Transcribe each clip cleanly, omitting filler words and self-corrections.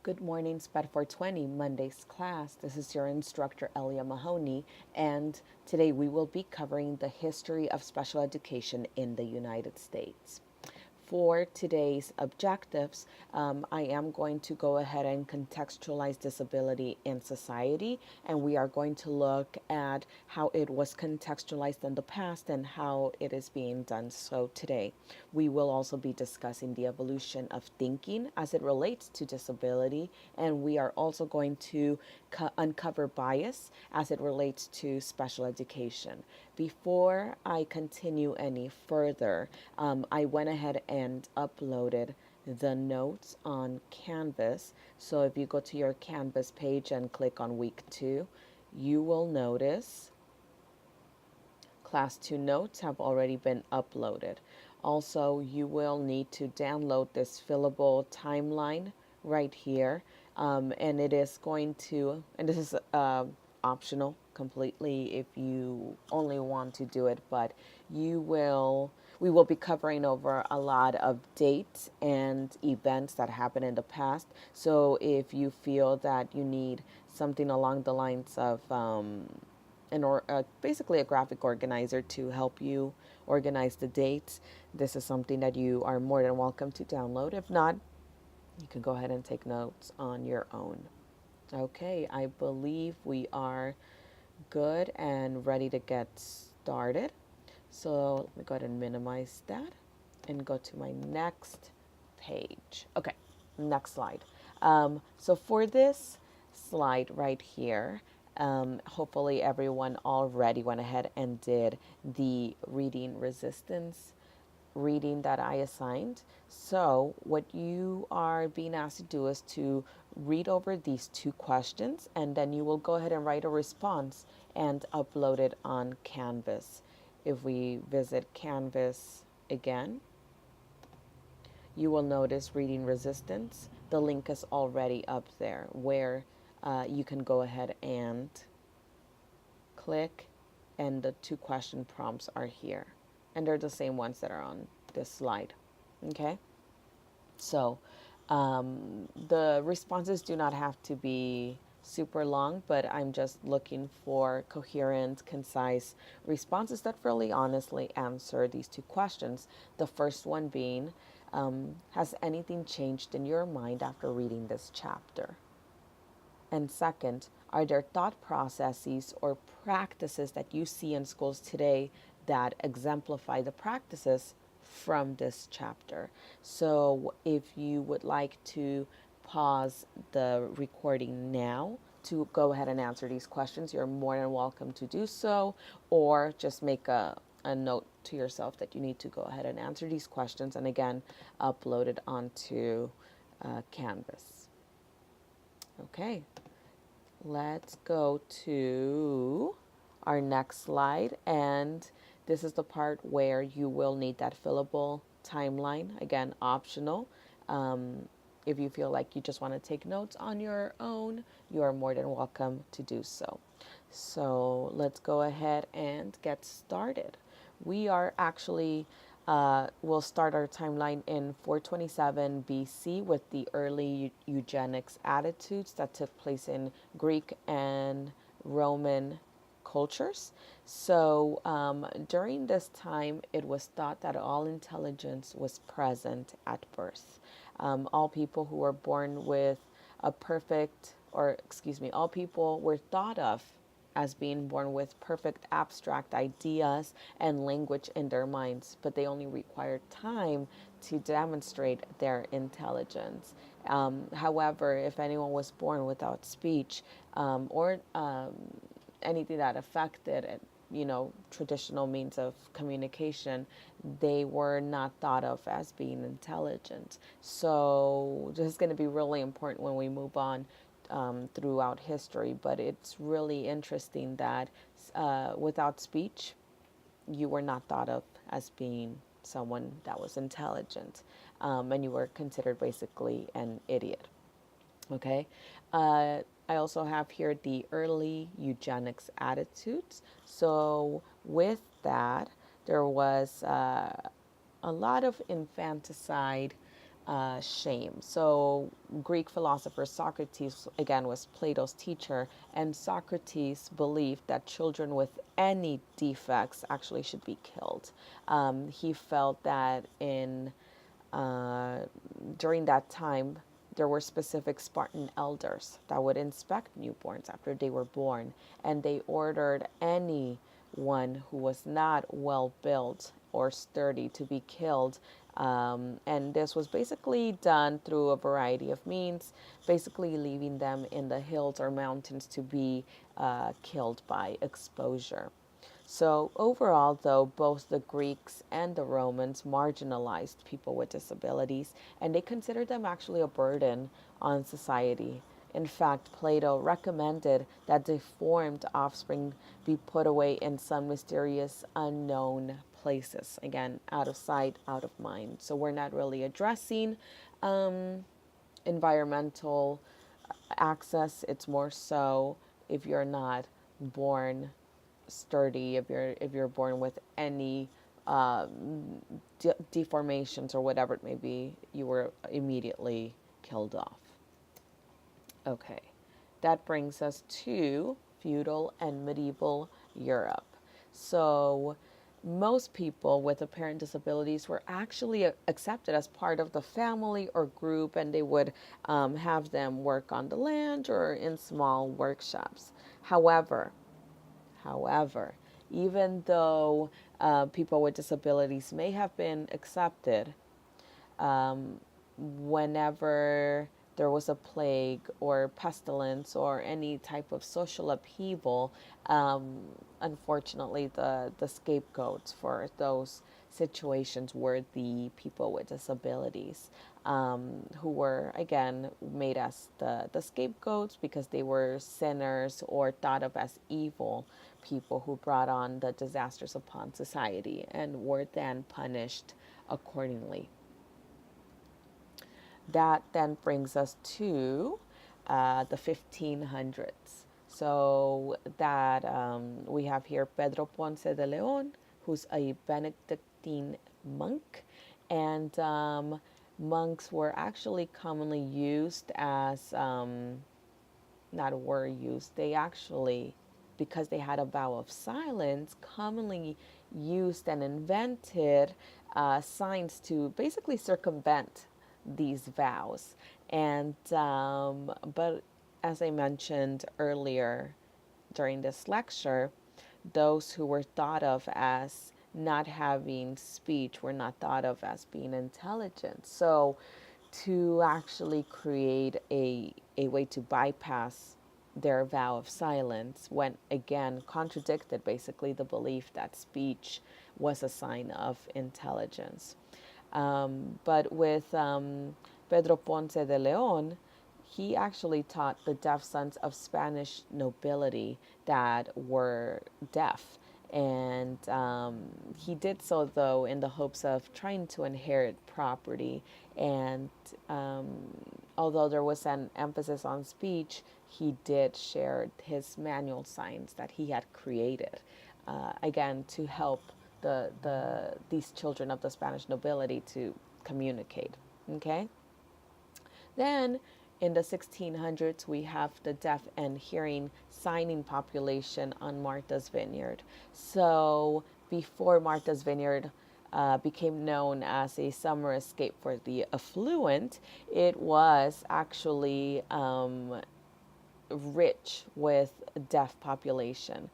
Good morning, SPED 420, Monday's class. This is your instructor, Elia Mahoney, and today we will be covering the history of special education in the United States. For today's objectives, I am going to go ahead and contextualize disability in society, and we are going to look at how it was contextualized in the past and how it is being done so today. We will also be discussing the evolution of thinking as it relates to disability, and we are also going to uncover bias as it relates to special education. Before I continue any further, I went ahead and uploaded the notes on Canvas. So if you go to your Canvas page and click on week 2, you will notice Class 2 notes have already been uploaded. Also, you will need to download this fillable timeline right here. And it is going to, and this is optional completely if you only want to do it, but we will be covering over a lot of dates and events that happened in the past. So if you feel that you need something along the lines of, basically a graphic organizer to help you organize the dates, this is something that you are more than welcome to download. If not, you can go ahead and take notes on your own. Okay, I believe we are good and ready to get started. So let me go ahead and minimize that and go to my next page. Okay, next slide. So for this slide right here, hopefully everyone already went ahead and did the reading resistance reading that I assigned. So what you are being asked to do is to read over these 2 questions, and then you will go ahead and write a response and upload it on Canvas. If we visit Canvas again, you will notice reading resistance. The link is already up there where you can go ahead and click, and the 2 question prompts are here. And they're the same ones that are on this slide. Okay? So the responses do not have to be super long, but I'm just looking for coherent, concise responses that really honestly answer these 2 questions. The first one being, has anything changed in your mind after reading this chapter? And second, are there thought processes or practices that you see in schools today that exemplify the practices from this chapter? So if you would like to pause the recording now to go ahead and answer these questions, you're more than welcome to do so, or just make a note to yourself that you need to go ahead and answer these questions and again upload it onto Canvas. Okay, let's go to our next slide, and this is the part where you will need that fillable timeline. Again, optional. If you feel like you just want to take notes on your own, you are more than welcome to do so. So let's go ahead and get started. We are actually, we'll start our timeline in 427 BC with the early eugenics attitudes that took place in Greek and Roman cultures. So during this time, it was thought that all intelligence was present at birth. All people who were born with a perfect, or excuse me, all people were thought of as being born with perfect abstract ideas and language in their minds, but they only required time to demonstrate their intelligence. However, if anyone was born without speech or anything that affected it, traditional means of communication, they were not thought of as being intelligent. So this is going to be really important when we move on throughout history, but it's really interesting that without speech, you were not thought of as being someone that was intelligent, and you were considered basically an idiot. Okay. I also have here the early eugenics attitudes. So with that, there was a lot of infanticide shame. So, Greek philosopher Socrates, again, was Plato's teacher, and Socrates believed that children with any defects actually should be killed. He felt that uh, during that time, there were specific Spartan elders that would inspect newborns after they were born, and they ordered anyone who was not well built or sturdy to be killed. And this was basically done through a variety of means, basically leaving them in the hills or mountains to be killed by exposure. So, overall, though, both the Greeks and the Romans marginalized people with disabilities, and they considered them actually a burden on society. In fact, Plato recommended that deformed offspring be put away in some mysterious, unknown places. Again, out of sight, out of mind. So, we're not really addressing environmental access, it's more so if you're not born sturdy, if you're born with any deformations or whatever it may be, you were immediately killed off. Okay, that brings us to feudal and medieval Europe. So, most people with apparent disabilities were actually accepted as part of the family or group, and they would have them work on the land or in small workshops. However, However, even though people with disabilities may have been accepted, whenever there was a plague or pestilence or any type of social upheaval, unfortunately, the scapegoats for those situations were the people with disabilities, who were, again, made as the scapegoats because they were sinners or thought of as evil people who brought on the disasters upon society and were then punished accordingly. That then brings us to the 1500s. So that we have here Pedro Ponce de Leon, who's a Benedictine monk, and monks were actually commonly used as not were used. They actually, because they had a vow of silence, commonly used and invented signs to basically circumvent these vows. And but as I mentioned earlier during this lecture, those who were thought of as not having speech were not thought of as being intelligent. So to actually create a way to bypass their vow of silence went again contradicted basically the belief that speech was a sign of intelligence. But with Pedro Ponce de Leon, he actually taught the deaf sons of Spanish nobility that were deaf. And he did so, though, in the hopes of trying to inherit property. And although there was an emphasis on speech, he did share his manual signs that he had created, again, to help these children of the Spanish nobility to communicate. Okay? Then in the 1600s, we have the deaf and hearing signing population on Martha's Vineyard. So before Martha's Vineyard became known as a summer escape for the affluent, it was actually rich with deaf population.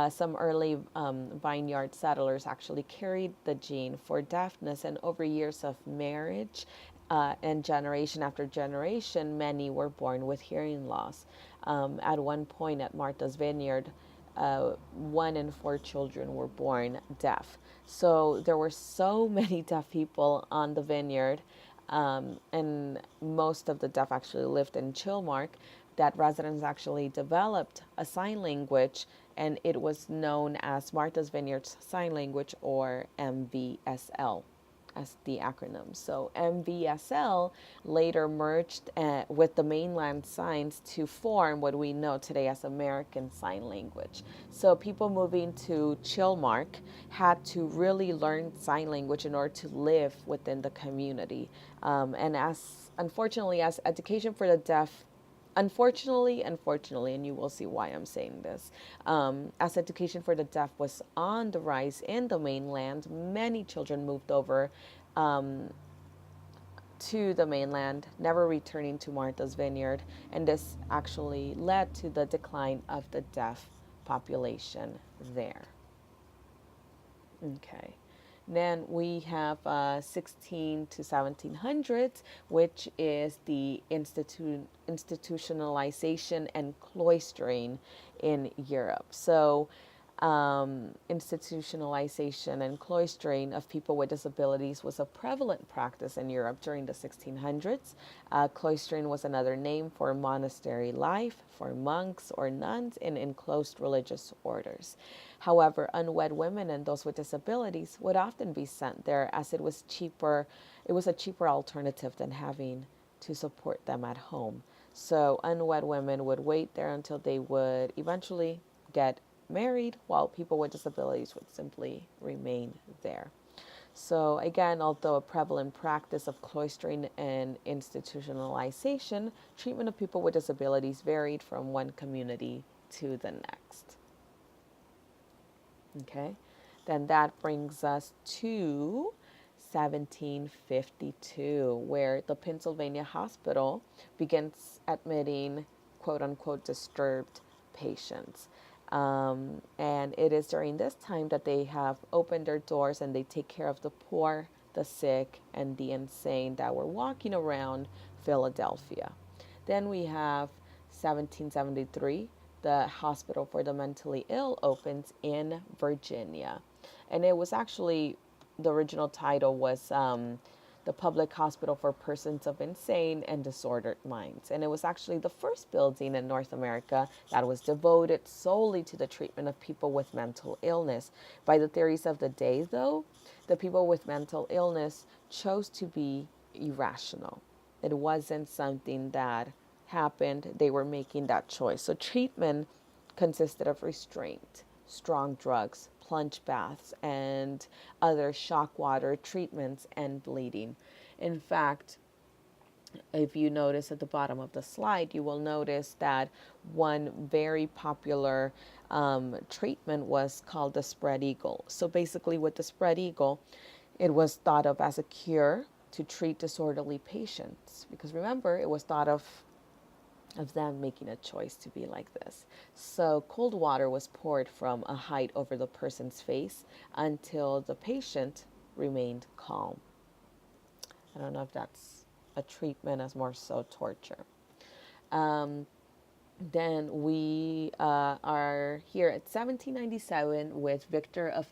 Some early vineyard settlers actually carried the gene for deafness, and over years of marriage and generation after generation, many were born with hearing loss. At one point at Martha's Vineyard, 1 in 4 children were born deaf. So there were so many deaf people on the vineyard, and most of the deaf actually lived in Chilmark, that residents actually developed a sign language, and it was known as Martha's Vineyard Sign Language, or MVSL. as the acronym. So MVSL later merged with the mainland signs to form what we know today as American Sign Language. So people moving to Chilmark had to really learn sign language in order to live within the community. And as unfortunately, as education for the deaf unfortunately, and you will see why I'm saying this, as education for the deaf was on the rise in the mainland, many children moved over um, to the mainland, never returning to Martha's Vineyard, and this actually led to the decline of the deaf population there. Okay. Then we have 16 to 1700s, which is the institutionalization and cloistering in Europe. So, institutionalization and cloistering of people with disabilities was a prevalent practice in Europe during the 1600s. Cloistering was another name for monastery life for monks or nuns in enclosed religious orders. However, unwed women and those with disabilities would often be sent there as it was cheaper. It was a cheaper alternative than having to support them at home. So unwed women would wait there until they would eventually get married, while people with disabilities would simply remain there. So, again, although a prevalent practice of cloistering and institutionalization, treatment of people with disabilities varied from one community to the next. Okay, then that brings us to 1752, where the Pennsylvania hospital begins admitting quote unquote disturbed patients. And it is during this time that they have opened their doors and they take care of the poor, the sick, and the insane that were walking around Philadelphia. Then we have 1773, the Hospital for the Mentally Ill opens in Virginia. And it was actually, the original title was the Public Hospital for Persons of Insane and Disordered Minds. And it was actually the first building in North America that was devoted solely to the treatment of people with mental illness. By the theories of the day, though, the people with mental illness chose to be irrational. It wasn't something that happened, they were making that choice. So treatment consisted of restraint, strong drugs, plunge baths, and other shock water treatments and bleeding. In fact, if you notice at the bottom of the slide, you will notice that one very popular treatment was called the spread eagle. So basically, with the spread eagle, it was thought of as a cure to treat disorderly patients. Because remember, it was thought of them making a choice to be like this. So cold water was poured from a height over the person's face until the patient remained calm. I don't know if that's a treatment as more so torture. Um, then we are here at 1797 with Victor of